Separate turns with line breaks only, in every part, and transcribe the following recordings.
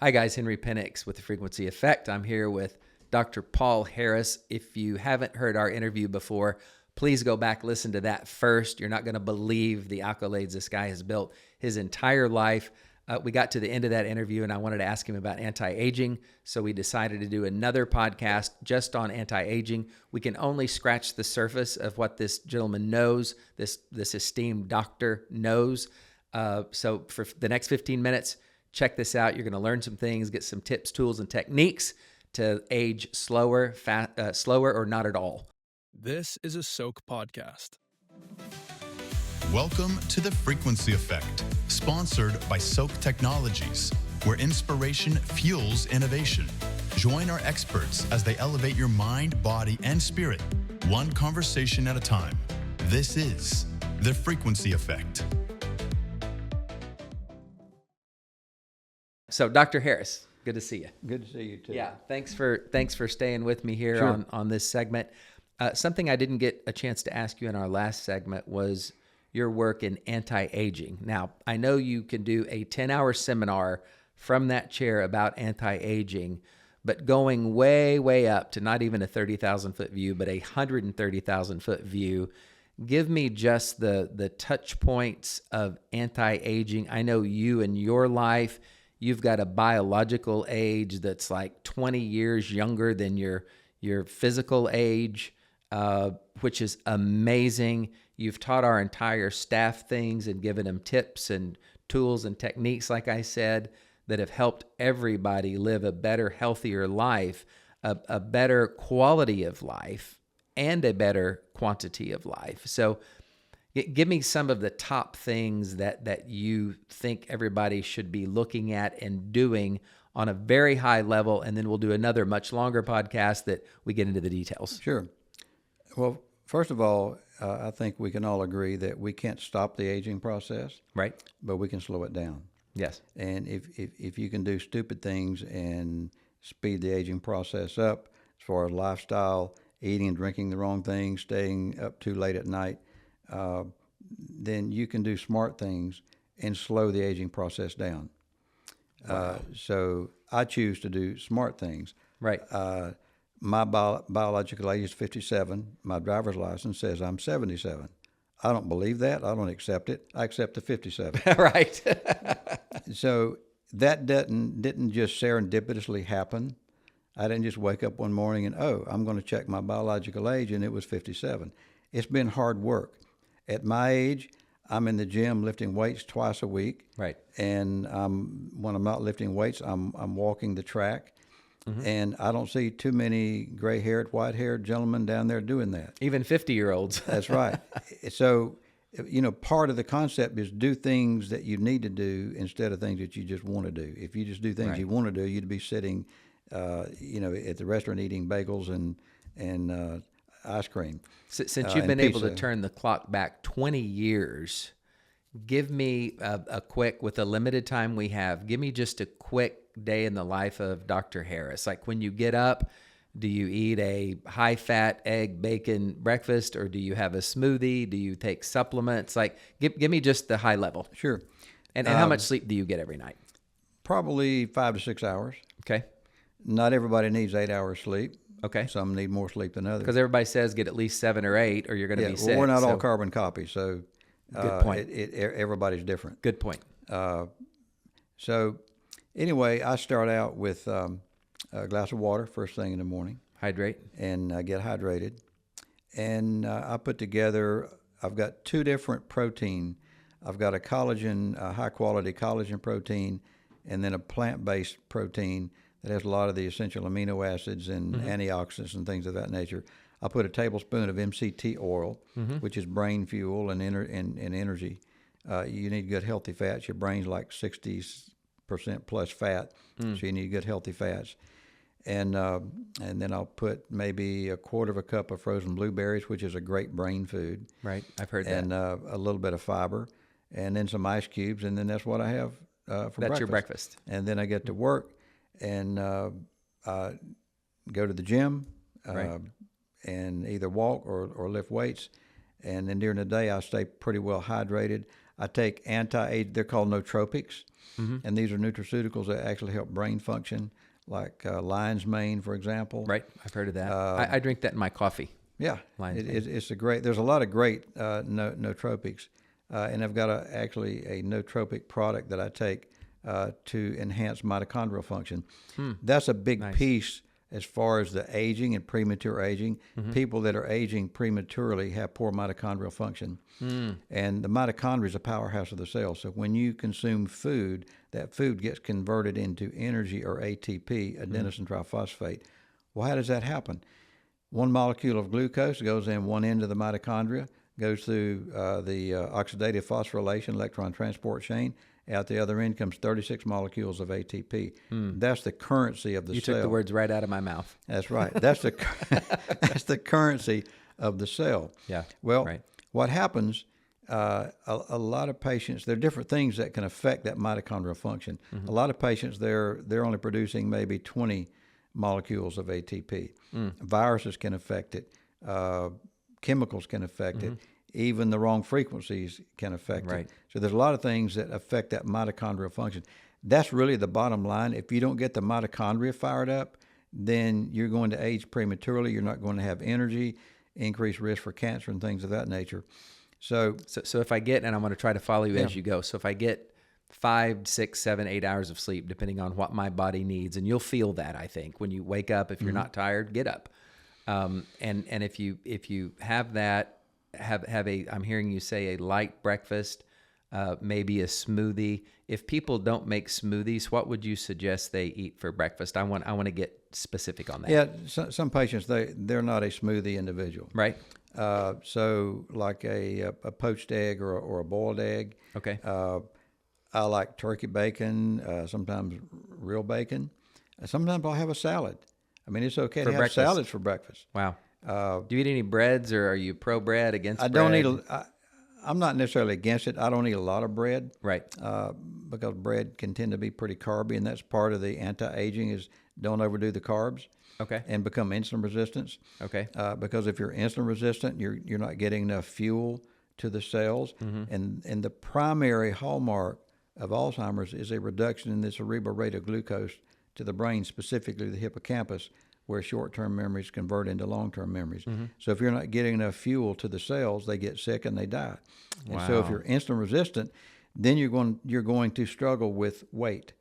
Hi guys, Henry Penix with The Frequency Effect. I'm here with Dr. Paul Harris. If you haven't heard our interview before, please go back, listen to that first. You're not going to believe the accolades this guy has built his entire life. We got to the end of that interview and I wanted to ask him about anti-aging. So we decided to do another podcast just on anti-aging. We can only scratch the surface of what this gentleman knows, this esteemed doctor knows. So for the next 15 minutes, check this out. You're going to learn some things, get some tips, tools, and techniques to age slower, slower, or not at all.
This is a Soaak podcast.
Welcome to The Frequency Effect, sponsored by Soaak Technologies, where inspiration fuels innovation. Join our experts as they elevate your mind, body, and spirit, one conversation at a time. This is The Frequency Effect.
So, Dr. Harris, good to see you.
Good to see you too.
Yeah, thanks for staying with me here
Sure.
on this segment. Something I didn't get a chance to ask you in our last segment was your work in anti-aging. Now, I know you can do a 10-hour seminar from that chair about anti-aging, but going way, way up to not even a 30,000-foot view, but a 130,000-foot view, give me just the touch points of anti-aging. I know you in your life, you've got a biological age that's like 20 years younger than your physical age, which is amazing. You've taught our entire staff things and given them tips and tools and techniques, like I said, that have helped everybody live a better, healthier life, a better quality of life, and a better quantity of life. So give me some of the top things that you think everybody should be looking at and doing on a very high level, and then we'll do another much longer podcast that we get into the details.
Sure. Well, first of all, I think we can all agree that we can't stop the aging process,
Right?
but we can slow it down.
Yes.
And if you can do stupid things and speed the aging process up, as far as lifestyle, eating and drinking the wrong things, staying up too late at night, then you can do smart things and slow the aging process down.
Wow.
So I choose to do smart things.
Right.
My biological age is 57. My driver's license says I'm 77. I don't believe that. I don't accept it. I accept the 57.
Right.
So that didn't just serendipitously happen. I didn't just wake up one morning and, I'm going to check my biological age, and it was 57. It's been hard work. At my age, I'm in the gym lifting weights twice a week.
Right.
And when I'm not lifting weights, I'm walking the track. Mm-hmm. And I don't see too many gray-haired, white-haired gentlemen down there doing that.
Even 50-year-olds.
That's right. So, part of the concept is do things that you need to do instead of things that you just want to do. If you just do things
Right.
you want to do, you'd be sitting, at the restaurant eating bagels and ice cream.
Since you've been able to
pizza.
turn the clock back 20 years, give me a quick, with the limited time we have, give me just a quick day in the life of Dr. Harris. Like when you get up, do you eat a high-fat egg, bacon breakfast, or do you have a smoothie? Do you take supplements? Like give me just the high level.
Sure.
And how much sleep do you get every night?
Probably 5 to 6 hours.
Okay.
Not everybody needs 8 hours sleep.
Okay.
Some need more sleep than others.
Because everybody says get at least 7 or 8 or you're going to be sick.
Well, we're not all
So-
carbon copies, so
Good point.
Everybody's different.
Good point.
So anyway, I start out with a glass of water first thing in the morning,
Hydrate.
and I get hydrated. And I put together, I've got two different protein. I've got a high-quality collagen protein, and then a plant-based protein that has a lot of the essential amino acids and antioxidants and things of that nature. I put a tablespoon of MCT oil, which is brain fuel and energy. You need good healthy fats. Your brain's like 60% plus fat, so you need good healthy fats. And then I'll put maybe a quarter of a cup of frozen blueberries, which is a great brain food.
Right. I've heard
And
that.
a little bit of fiber, and then some ice cubes, and then that's what I have for breakfast.
That's your breakfast.
And then I get to work and go to the gym
Right.
and either walk or lift weights. And then during the day, I stay pretty well hydrated. I take they're called nootropics, and these are nutraceuticals that actually help brain function, like lion's mane, for example.
Right. I've heard of that. I drink that in my coffee.
Yeah, it's a great. There's a lot of great nootropics, and I've got actually a nootropic product that I take to enhance mitochondrial function. That's a big piece as far as the aging and premature aging. People that are aging prematurely have poor mitochondrial function, and the mitochondria is a powerhouse of the cell. So when you consume food, that food gets converted into energy, or ATP, adenosine triphosphate. Well, how does that happen? One molecule of glucose goes in one end of the mitochondria, goes through the oxidative phosphorylation electron transport chain. Out the other end comes 36 molecules of ATP. That's the currency of the cell.
You took the words right out of my mouth.
That's right. That's the currency of the cell.
Yeah.
Well, what happens? A lot of patients. There are different things that can affect that mitochondrial function. A lot of patients, they're only producing maybe 20 molecules of ATP. Viruses can affect it. Chemicals can affect it. Even the wrong frequencies can affect it. So there's a lot of things that affect that mitochondrial function. That's really the bottom line. If you don't get the mitochondria fired up, then you're going to age prematurely. You're not going to have energy, increased risk for cancer and things of that nature. So
if I get, and I'm going to try to follow you as you go. So if I get 5, 6, 7, 8 hours of sleep, depending on what my body needs, and you'll feel that, I think, when you wake up. If you're not tired, get up. And if you have that, have a, I'm hearing you say, a light breakfast, maybe a smoothie. If people don't make smoothies, what would you suggest they eat for breakfast? I want to get specific on that.
Yeah, some patients, they're not a smoothie individual.
Right.
So like a poached egg or a boiled egg.
Okay.
I like turkey bacon, sometimes real bacon. Sometimes I'll have a salad. I mean, it's okay to have salads for breakfast.
Wow. Do you eat any breads, or are you pro bread, against bread?
Don't eat. I'm not necessarily against it. I don't eat a lot of bread.
Right.
Because bread can tend to be pretty carby, and that's part of the anti-aging is don't overdo the carbs.
Okay.
And become insulin resistant.
Okay.
Because if you're insulin resistant, you're not getting enough fuel to the cells, and the primary hallmark of Alzheimer's is a reduction in the cerebral rate of glucose to the brain, specifically the hippocampus, where short-term memories convert into long-term memories. So if you're not getting enough fuel to the cells, they get sick and they die. And so if you're insulin resistant, then you're going to struggle with weight.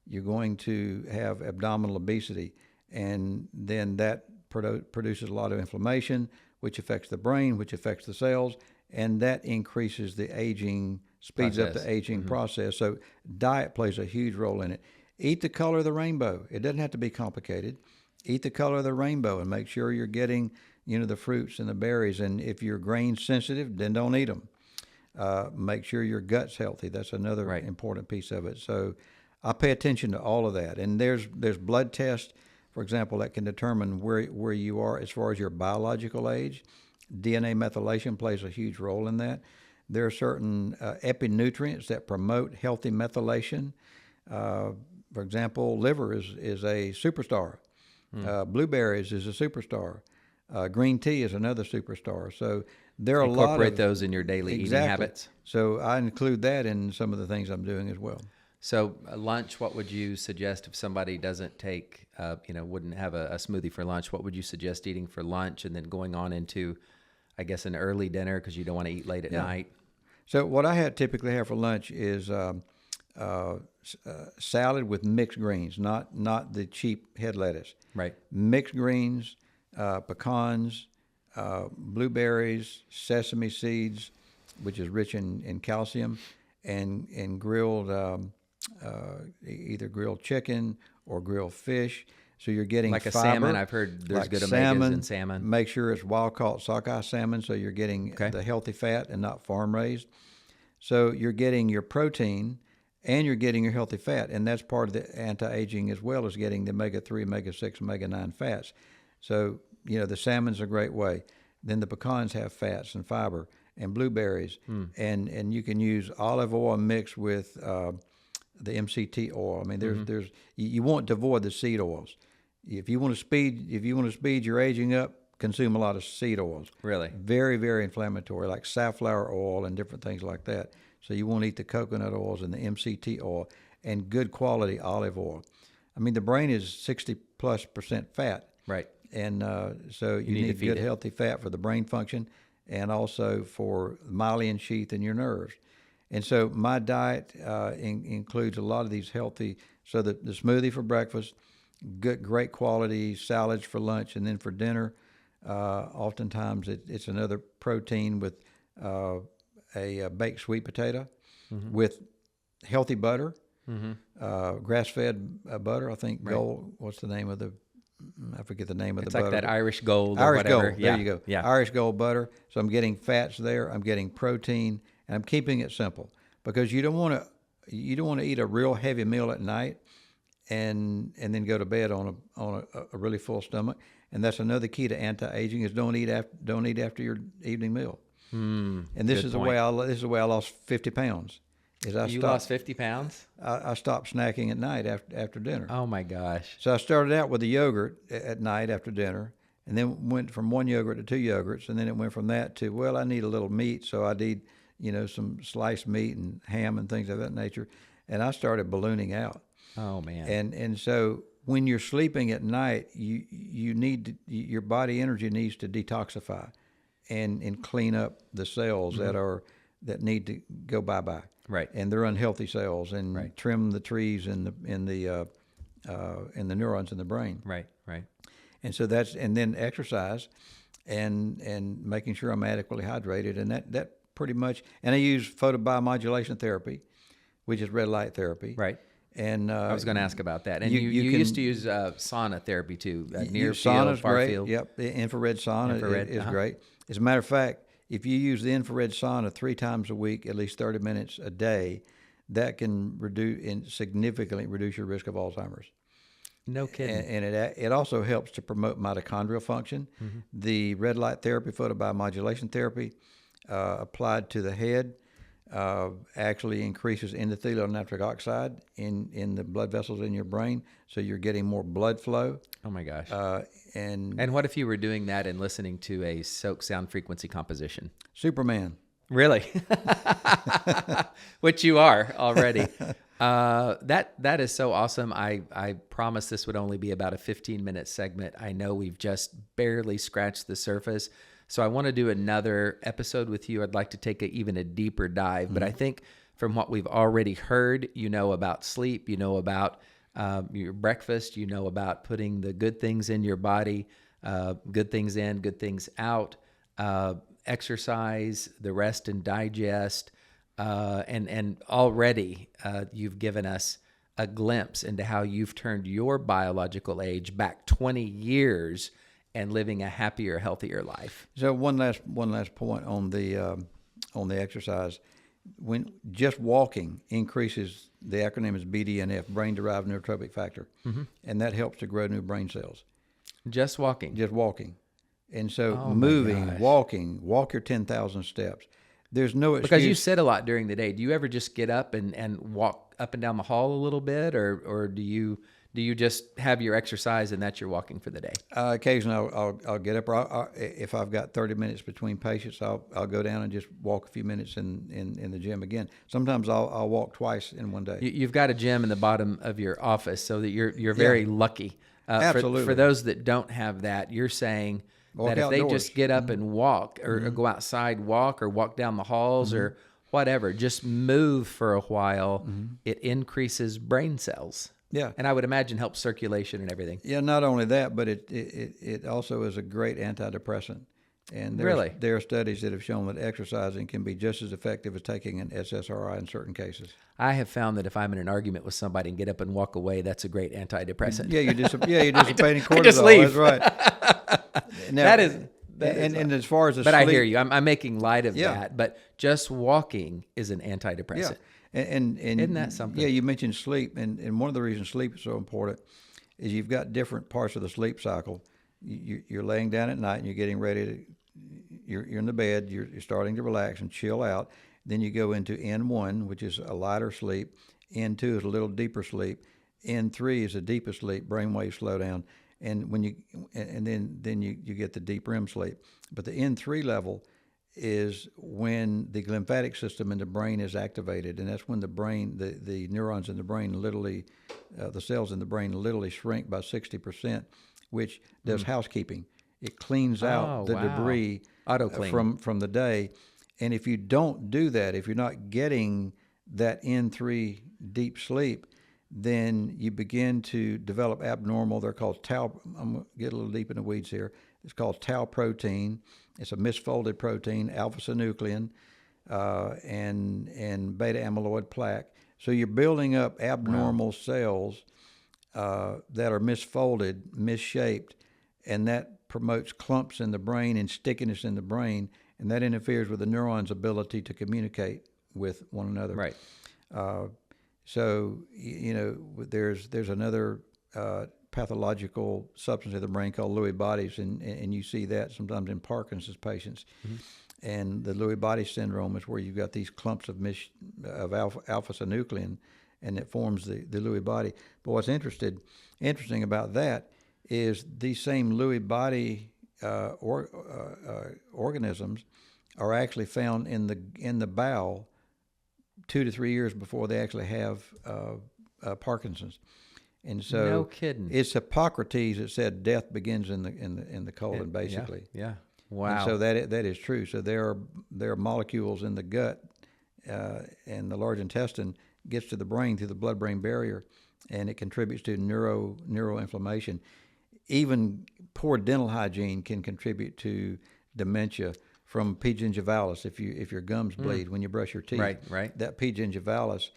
You're going to have abdominal obesity, and then that produces a lot of inflammation, which affects the brain, which affects the cells, and that increases the aging, speeds up the aging process. So diet plays a huge role in it. Eat the color of the rainbow. It doesn't have to be complicated. Eat the color of the rainbow and make sure you're getting, the fruits and the berries. And if you're grain sensitive, then don't eat them. Make sure your gut's healthy. That's another important piece of it. So I pay attention to all of that. And there's blood tests, for example, that can determine where you are as far as your biological age. DNA methylation plays a huge role in that. There are certain epinutrients that promote healthy methylation. For example, liver is a superstar. Blueberries is a superstar. Green tea is another superstar. So there are a lot of...
Incorporate those in your daily eating habits.
So I include that in some of the things I'm doing as well.
So lunch, what would you suggest if somebody doesn't take, wouldn't have a smoothie for lunch? What would you suggest eating for lunch, and then going on into, I guess, an early dinner because you don't want to eat late at night?
So what I typically have for lunch is salad with mixed greens, not the cheap head lettuce.
Right.
Mixed greens, pecans, blueberries, sesame seeds, which is rich in calcium, and grilled either grilled chicken or grilled fish. So you're getting
like a
fiber.
Salmon. I've heard there's good omegas in salmon.
Make sure it's wild-caught sockeye salmon, so you're getting the healthy fat and not farm-raised. So you're getting your protein and you're getting your healthy fat, and that's part of the anti-aging as well as getting the omega-3, omega-6, omega-9 fats. So, the salmon's a great way. Then the pecans have fats and fiber, and blueberries, and you can use olive oil mixed with the MCT oil. I mean, there's you want to avoid the seed oils. If you want to speed your aging up, consume a lot of seed oils.
Really?
Very, very inflammatory, like safflower oil and different things like that. So you want to eat the coconut oils and the MCT oil and good quality olive oil. I mean, the brain is 60+% fat.
Right.
And so you
need to
need
feed
good,
it.
healthy fat for the brain function and also for the myelin sheath in your nerves. And so my diet includes a lot of these healthy, so the smoothie for breakfast, great quality salads for lunch, and then for dinner, oftentimes it's another protein with a baked sweet potato with healthy butter, grass-fed butter. I think Gold, what's the name of the, I forget the name of the butter.
It's like that Irish Gold or
Irish
whatever.
Gold,
Yeah.
there you go.
Yeah.
Irish Gold butter. So I'm getting fats there, I'm getting protein, and I'm keeping it simple because you don't want to eat a real heavy meal at night and then go to bed on a really full stomach. And that's another key to anti-aging is don't eat after your evening meal. And this is the way I lost 50 pounds.
Lost 50 pounds?
I stopped snacking at night after dinner.
Oh my gosh.
So I started out with a yogurt at night after dinner, and then went from one yogurt to two yogurts, and then it went from that to, well, I need a little meat, so I need, some sliced meat and ham and things of that nature, and I started ballooning out.
Oh man.
And so when you're sleeping at night, you need your body energy needs to detoxify, and clean up the cells that need to go bye-bye.
Right.
And they're unhealthy cells, and trim the trees in the neurons in the brain.
Right. Right.
And so and then exercise, and making sure I'm adequately hydrated, and that pretty much. And I use photobiomodulation therapy, which is red light therapy.
Right.
And
I was going to ask about that. And you used to use sauna therapy too, near field,
sauna's
far
great.
field.
Yep, the infrared sauna is great. As a matter of fact, if you use the infrared sauna 3 times a week, at least 30 minutes a day, that can significantly reduce your risk of Alzheimer's.
No kidding.
And it also helps to promote mitochondrial function. The red light therapy, photobiomodulation therapy, applied to the head, actually increases endothelial nitric oxide in the blood vessels in your brain, so you're getting more blood flow.
Oh my gosh.
And
what if you were doing that and listening to a Soaak sound frequency composition?
Superman.
Really? Which you are already. That is so awesome. I promised this would only be about a 15-minute segment. I know we've just barely scratched the surface. So I want to do another episode with you. I'd like to take even a deeper dive. But I think from what we've already heard, about sleep, about your breakfast, about putting the good things in your body, good things in, good things out, exercise, the rest and digest, and already you've given us a glimpse into how you've turned your biological age back 20 years and living a happier, healthier life.
So one last point on the exercise. When just walking increases, the acronym is BDNF, brain-derived nootropic factor, and that helps to grow new brain cells.
Just walking.
Just walking. And so moving, walk your 10,000 steps. There's no excuse.
Because you sit a lot during the day. Do you ever just get up and walk up and down the hall a little bit, or do you just have your exercise and that's your walking for the day?
Occasionally I'll get up, or if I've got 30 minutes between patients, I'll go down and just walk a few minutes in the gym again. Sometimes I'll walk twice in one day.
You've got a gym in the bottom of your office, so that you're very lucky.
Absolutely.
For those that don't have that, you're saying that if they just get up and walk, or go outside, walk, or walk down the halls, or whatever, just move for a while, it increases brain cells.
Yeah.
And I would imagine helps circulation and everything.
Yeah, not only that, but it also is a great antidepressant. And there are studies that have shown that exercising can be just as effective as taking an SSRI in certain cases.
I have found that if I'm in an argument with somebody and get up and walk away, that's a great antidepressant.
Yeah, you're dissipating cortisol.
I just leave.
That's right. Now,
that is
and as far as the
but
sleep,
I hear you. I'm making light of that. But just walking is an antidepressant.
Yeah. And
isn't that something?
Yeah, you mentioned sleep, and one of the reasons sleep is so important is you've got different parts of the sleep cycle. You're laying down at night and you're getting ready to. You're in the bed. You're starting to relax and chill out. Then you go into N1, which is a lighter sleep. N2 is a little deeper sleep. N3 is a deeper sleep. Brainwave slowdown, and then you get the deep REM sleep. But the N3 level is when the lymphatic system in the brain is activated, and that's when the brain, the neurons in the brain literally, the cells in the brain literally shrink by 60%, which does housekeeping. It cleans out the debris from the day. And if you don't do that, if you're not getting that N3 deep sleep, then you begin to develop abnormal, they're called tau, I'm going to get a little deep in the weeds here. It's called tau protein. It's a misfolded protein, alpha-synuclein, and beta-amyloid plaque. So you're building up abnormal cells that are misfolded, misshaped, and that promotes clumps in the brain and stickiness in the brain, and that interferes with the neuron's ability to communicate with one another.
Right.
So, there's another pathological substance in the brain called Lewy bodies, and you see that sometimes in Parkinson's patients. And the Lewy body syndrome is where you've got these clumps of alpha-synuclein, and it forms the Lewy body. But what's interesting about that is these same Lewy body organisms are actually found in the bowel 2 to 3 years before they actually have Parkinson's. And so,
no kidding.
It's Hippocrates that said death begins in the colon, basically.
Yeah. Wow.
And so that is true. So there are molecules in the gut, and the large intestine gets to the brain through the blood-brain barrier, and it contributes to neuroinflammation. Even poor dental hygiene can contribute to dementia from P. gingivalis. If your gums bleed when you brush your teeth,
right.
That P. gingivalis,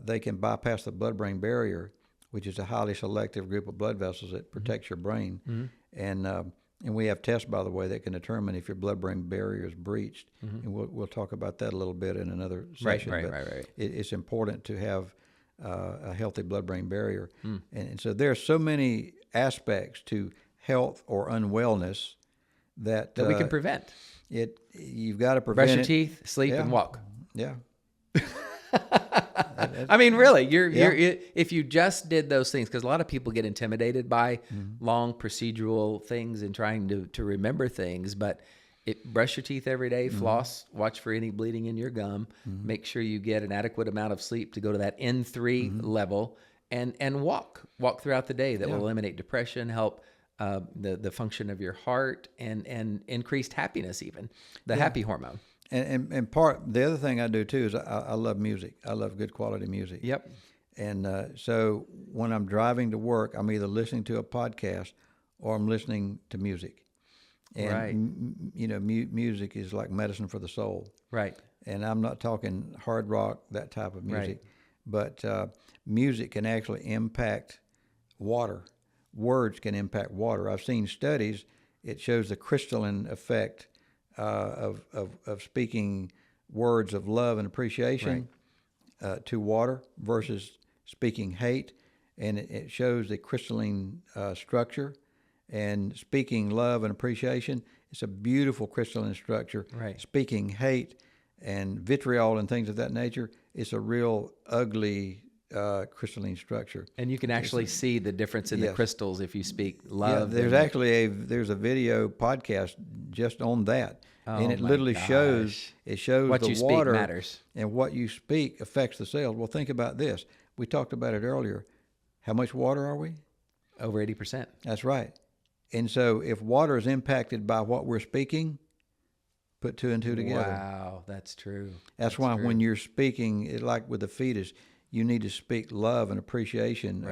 they can bypass the blood-brain barrier, which is a highly selective group of blood vessels that protects your brain. And we have tests, by the way, that can determine if your blood-brain barrier is breached. And we'll talk about that a little bit in another session.
Right.
It's important to have a healthy blood-brain barrier. And so there are so many aspects to health or unwellness that
we can prevent.
You've got to prevent
Brush your teeth, sleep, and walk.
Yeah.
I mean, really, you're if you just did those things, because a lot of people get intimidated by long procedural things and trying to remember things, but brush your teeth every day, floss, watch for any bleeding in your gum, make sure you get an adequate amount of sleep to go to that N3 level, and walk throughout the day. That will eliminate depression, help the function of your heart, and increased happiness, even the happy hormone.
And the other thing I do too is I love music. I love good quality music.
Yep.
And so when I'm driving to work, I'm either listening to a podcast or I'm listening to music. And music is like medicine for the soul.
Right.
And I'm not talking hard rock, that type of music, but music can actually impact water. Words can impact water. I've seen studies. It shows the crystalline effect of speaking words of love and appreciation to water versus speaking hate, and it shows the crystalline structure. And speaking love and appreciation, it's a beautiful crystalline structure.
Right. Speaking
hate and vitriol and things of that nature, it's a real ugly crystalline structure.
And you can actually see the difference in the crystals if you speak love.
Yeah, there's a video podcast just on that. And it literally shows
what
the
you
water
speak matters.
And what you speak affects the cells. Well, think about this. We talked about it earlier. How much water are we?
Over 80%.
That's right. And so if water is impacted by what we're speaking, put 2 and 2 together.
Wow, that's true.
That's why when you're speaking, like with the fetus, you need to speak love and appreciation.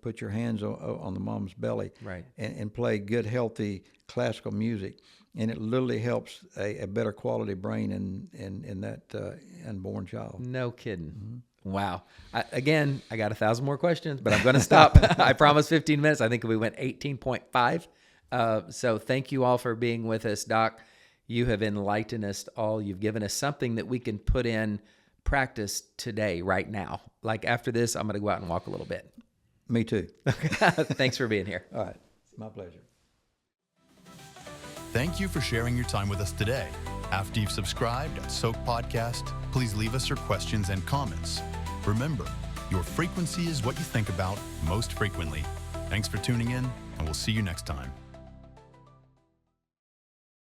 Put your hands on the mom's belly, and play good, healthy classical music, and it literally helps a better quality brain in that unborn child.
No kidding. Wow. I got 1,000 more questions, but I'm going to stop. I promised 15 minutes. I think we went 18.5. So thank you all for being with us, Doc. You have enlightened us all. You've given us something that we can put in practice today, right now. Like after this, I'm going to go out and walk a little bit.
Me too.
Thanks for being here.
All right. It's my pleasure.
Thank you for sharing your time with us today. After you've subscribed at Soaak Podcast, please leave us your questions and comments. Remember, your frequency is what you think about most frequently. Thanks for tuning in, and we'll see you next time.